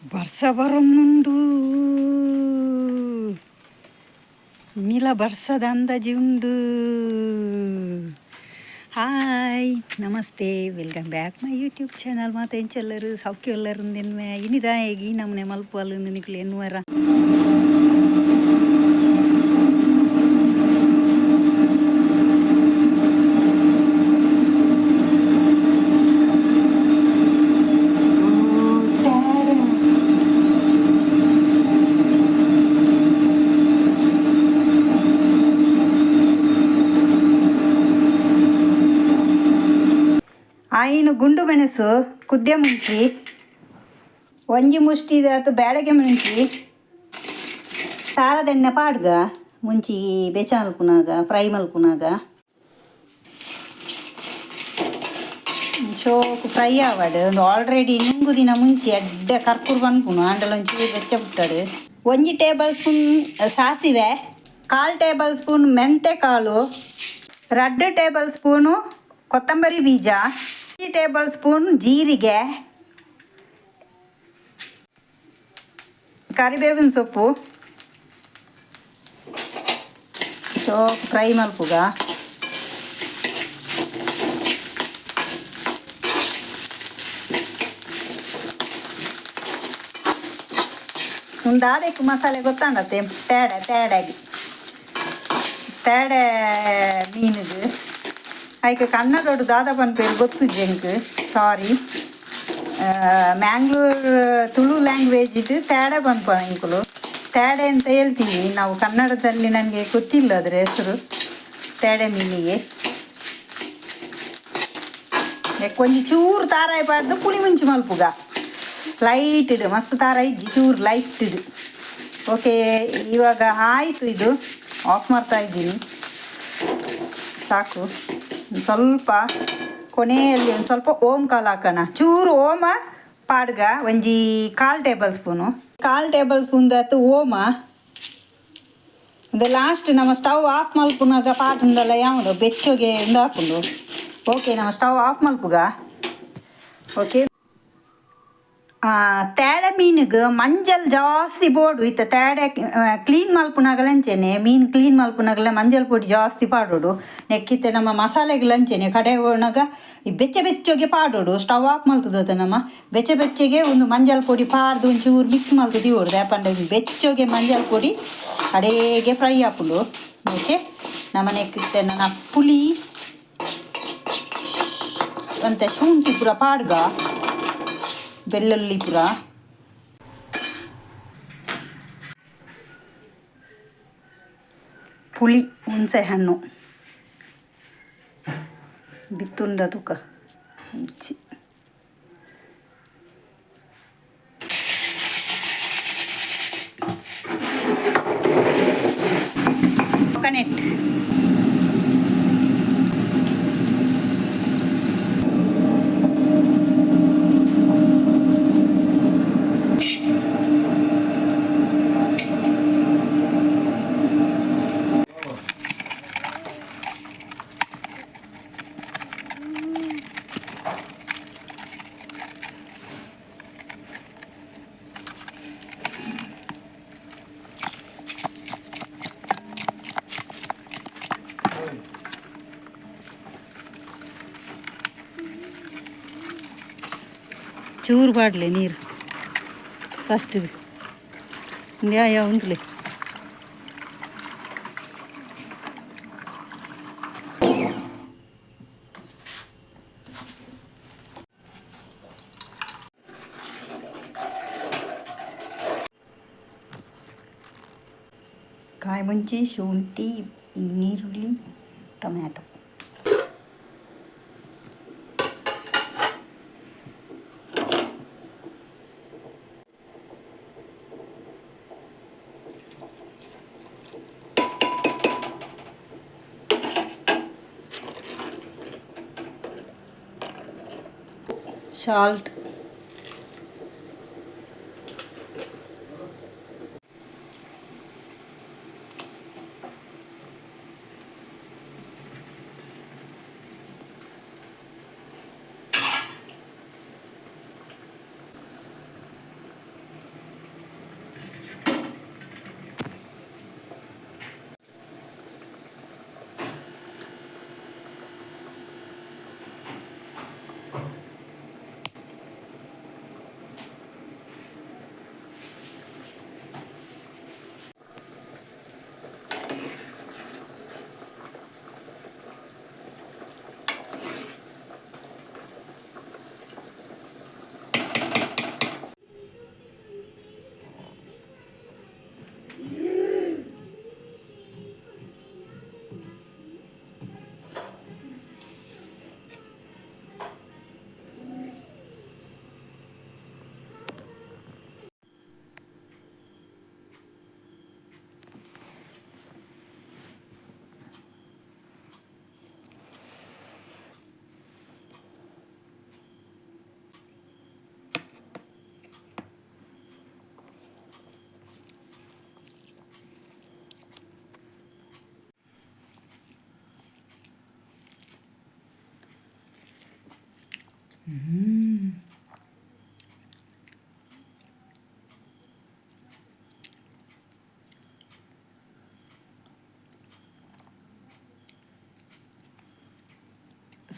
ಬರ್ಸ ಬರೊಂದುಂಡು ನಿಲ ಬರ್ಸದ ಅಂದಾಜಿ ಉಂಡು. ಹಾಯ್ ನಮಸ್ತೆ, welcome back my YouTube channel. ಮಾತ ಎಂಚೆಲ್ಲರು ಸೌಖ್ಯ ಎಲ್ಲರೂ ನಿನ್ನೆ ಇನ್ನಿದ ಈ ನಮ್ಮನೆ ಮಲ್ಪು ಅಲ್ಲಿ ನಿಕ್ಲು ಎನ್ನುವರ ಆಯಿನ ಗುಂಡು ಮೆಣಸು ಕುದ್ದೆ ಮುಂಚಿ ಒಂಜಿ ಮುಷ್ಟಿದಾತು ಬ್ಯಾಡಗೆ ಮುಂಚಿ ಸಾರದೆಣ್ಣೆ ಪಾಡ್ಗ ಮುಂಚಿ ಬೆಚ್ಚ ಮಲ್ಪುನಾಗ ಫ್ರೈ ಮಲ್ಪುನಾಗ ಶೋಕು ಫ್ರೈ ಆವಾಡು ಒಂದು ಆಲ್ರೆಡಿ ನುಂಗು ದಿನ ಮುಂಚೆ ಎಡ್ಡೆ ಕರ್ಪೂರ ಬಂದ್ಪುನು ಅಂಡಲೊಂಚೂರು ಬೆಚ್ಚ ಬಿಟ್ಟಾಡು. 1 ಟೇಬಲ್ ಸ್ಪೂನ್ ಸಾಸಿವೆ, 1/4 ಟೇಬಲ್ ಸ್ಪೂನ್ ಮೆಂತೆ ಕಾಳು, 2 ಟೇಬಲ್ ಸ್ಪೂನು ಕೊತ್ತಂಬರಿ ಬೀಜ, 3 ಟೇಬಲ್ ಸ್ಪೂನ್ ಜೀರಿಗೆ, ಕರಿಬೇವಿನ ಸೊಪ್ಪು ಫ್ರೈ ಮಲ್ಪುಗ. ದಾದಕ್ಕೆ ಮಸಾಲೆ ಗೊತ್ತಾಂಡತ್ತೆ ತೇಡೆ ಮೀನಿಗೆ ಆಯ್ಕೆ ಕನ್ನಡೋಡು ದಾದ ಪನ್ಪೇರು ಗೊತ್ತು ಜಂಕ್ ಸಾರಿ. ಮ್ಯಾಂಗ್ಳೂರ್ ತುಳು ಲ್ಯಾಂಗ್ವೇಜಿದು ತೇಡೆ ಪನ್ಪ ಇಂಕುಲು ತೇಡೆ ಅಂತ ಹೇಳ್ತೀವಿ ನಾವು ಕನ್ನಡದಲ್ಲಿ. ನನಗೆ ಗೊತ್ತಿಲ್ಲ ಅದರ ಹೆಸರು ತೇಡೆ ಮೀನಿಗೆ. ಕೊಂಚ ಚೂರು ತಾರಾಯಿ ಪಾಡ್ದು ಪುಳಿ ಮುಂಚಿ ಮಲ್ಪುಗ ಲೈಟ್ ಇಡು ಮಸ್ತ್ ತಾರ ಇಜ್ಜಿ ಚೂರು ಲೈಟ್ ಇಡು. ಓಕೆ, ಇವಾಗ ಆಯಿತು, ಇದು ಆಫ್ ಮಾಡ್ತಾ ಇದ್ದೀನಿ. ಸಾಕು. ಸ್ವಲ್ಪ ಕೊನೆಯಲ್ಲಿ ಒಂದು ಸ್ವಲ್ಪ ಓಮ್ ಕಾಳು ಹಾಕೋಣ. ಚೂರು ಓಮ ಪಾಡ್ಗ ಒಂಜಿ 1/4 ಟೇಬಲ್ ಸ್ಪೂನು, 1/4 ಟೇಬಲ್ ಸ್ಪೂನ್ದತ್ತು ಓಮ. ಅದು ಲಾಸ್ಟ್ ನಮ್ಮ ಸ್ಟವ್ ಆಫ್ ಮಲ್ಪುನಾಗ ಪಾಟುಂದಲ್ಲ ಯಾವುದು ಬೆಚ್ಚಗೆ ಒಂದು ಹಾಕೊಂಡು. ಓಕೆ, ನಮ್ಮ ಸ್ಟವ್ ಆಫ್ ಮಲ್ಪುಗ. ಓಕೆ, ತೇಡೆ ಮೀನಿಗೆ ಮಂಜಲ್ ಜಾಸ್ತಿ ಬೋಡು ಇತ್ತ. ತೇಡೆ ಕ್ಲೀನ್ ಮಲ್ಪುನಾಗಲಂಚೆನೆ ಮೀನು ಕ್ಲೀನ್ ಮಲ್ಪುನಾಗಲ ಮಂಜಲ್ ಪೊಡಿ ಜಾಸ್ತಿ ಪಾಡೋಡು. ನೆಕ್ಕಿತ್ತೆ ನಮ್ಮ ಮಸಾಲೆಗಳಂಚೆನೆ ಕಡೆ ಒಣಗ ಈ ಬೆಚ್ಚಗೆ ಪಾಡೋಡು. ಸ್ಟವ್ ಆಫ್ ಮಲ್ತದ ನಮ್ಮ ಬೆಚ್ಚಗೆ ಒಂದು ಮಂಜಲ್ ಪೊಡಿ ಪಾಡ್ದು ಒಂಚೂರು ಮಿಕ್ಸ್ ಮಲ್ತದಿ ಹೊಡ್ದು ಯಾಪಂಡ ಬೆಚ್ಚಗೆ ಮಂಜಲ್ ಪೊಡಿ ಅಡೇಗೆ ಫ್ರೈ ಹಾಪುಡು. ಓಕೆ, ನಮ್ಮ ನೆಕ್ಕಿತ್ತೆ ನನ್ನ ಪುಳಿ ಅಂತ ಶುಂಠಿ ಪೂರ ಪಾಡ್ಗ, ಬೆಳ್ಳುಳ್ಳಿ ಪುರ, ಪುಳಿ, ಹುಣಸೆ ಹಣ್ಣು ಬಿತ್ತುಂಡ ತೂಕ ಹಂಚಿ, ಕೊಕೊನೆಟ್, ಚೂರು ಬಾಡಲೆ ನೀರು ಫಸ್ಟ್ ಇದು ಯಾವ ಉಂಟಲೆ. ಕಾಯಿ ಮುಂಚಿ, ಶುಂಠಿ, ನೀರುಳ್ಳಿ, ಟೊಮ್ಯಾಟೊ. Salt,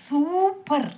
super.